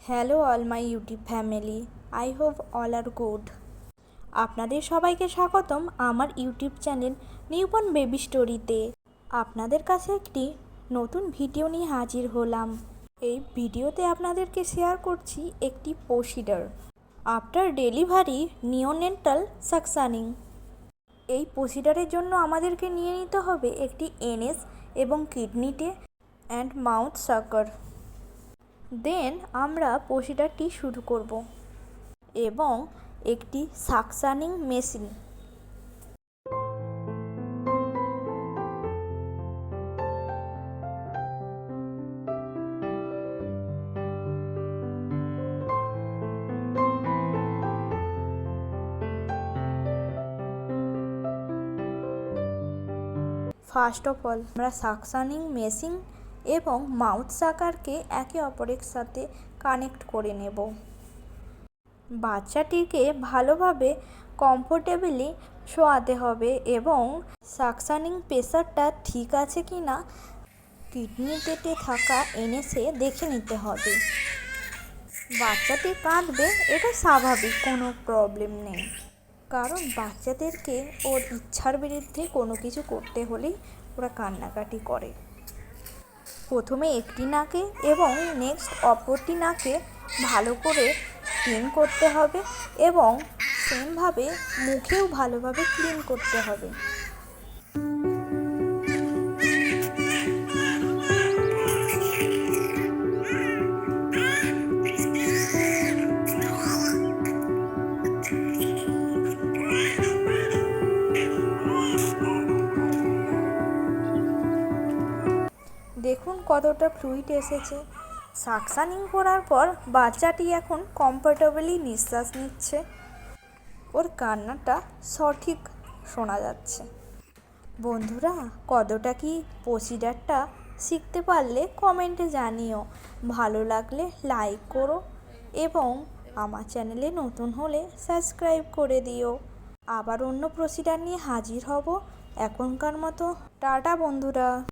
Hello all my YouTube family, I hope all are good. আপনাদের সবাইকে স্বাগতম আমার ইউটিউব চ্যানেল নিউবর্ন বেবি স্টোরিতে। আপনাদের কাছে একটি নতুন ভিডিও নিয়ে হাজির হলাম। এই ভিডিওতে আপনাদেরকে শেয়ার করছি একটি প্রসিডিওর আফটার ডেলিভারি নিওনেটাল সাকশানিং। এই প্রসিডিওরের জন্য আমাদেরকে নিয়ে নিতে হবে একটি এনএস এবং কিডনিতে অ্যান্ড মাউথ সাকার। দেন আমরা প্রসিডিওরটি শুরু করব এবং একটি সাকশানিং মেশিন। ফার্স্ট অফ অল আমরা সাকশানিং মেশিন এবং মাউথ সাকারকে একে অপরের সাথে কানেক্ট করে নেব। বাচ্চাটিকে ভালোভাবে কমফোর্টেবলি শোয়াতে হবে এবং সাকশানিং প্রেশারটা ঠিক আছে কি না কিডনিতে থাকা এনএসে দেখে নিতে হবে। বাচ্চাটি কাঁদবে, এটা স্বাভাবিক, কোনো প্রবলেম নেই, কারণ বাচ্চাদেরকে ওর ইচ্ছার বিরুদ্ধে কোনো কিছু করতে হলেই ওরা কান্নাকাটি করে। প্রথমে একটি নাকে এবং নেক্সট অপরটি নাকে ভালো করে ক্লিন করতে হবে এবং সেমভাবে মুখেও ভালোভাবে ক্লিন করতে হবে। দেখুন কতটা ফ্লুইড এসেছে। সাকশানিং করার পর বাচ্চাটি এখন কমফোর্টেবলি নিঃশ্বাস নিচ্ছে, ওর কান্নাটা সঠিক শোনা যাচ্ছে। বন্ধুরা, কতটা কি প্রসিডিওরটা শিখতে পারলে কমেন্টে জানিও। ভালো লাগলে লাইক করো এবং আমার চ্যানেলে নতুন হলে সাবস্ক্রাইব করে দিও। আবার অন্য প্রসিডিওর নিয়ে হাজির হব। এখনকার মতো টাটা বন্ধুরা।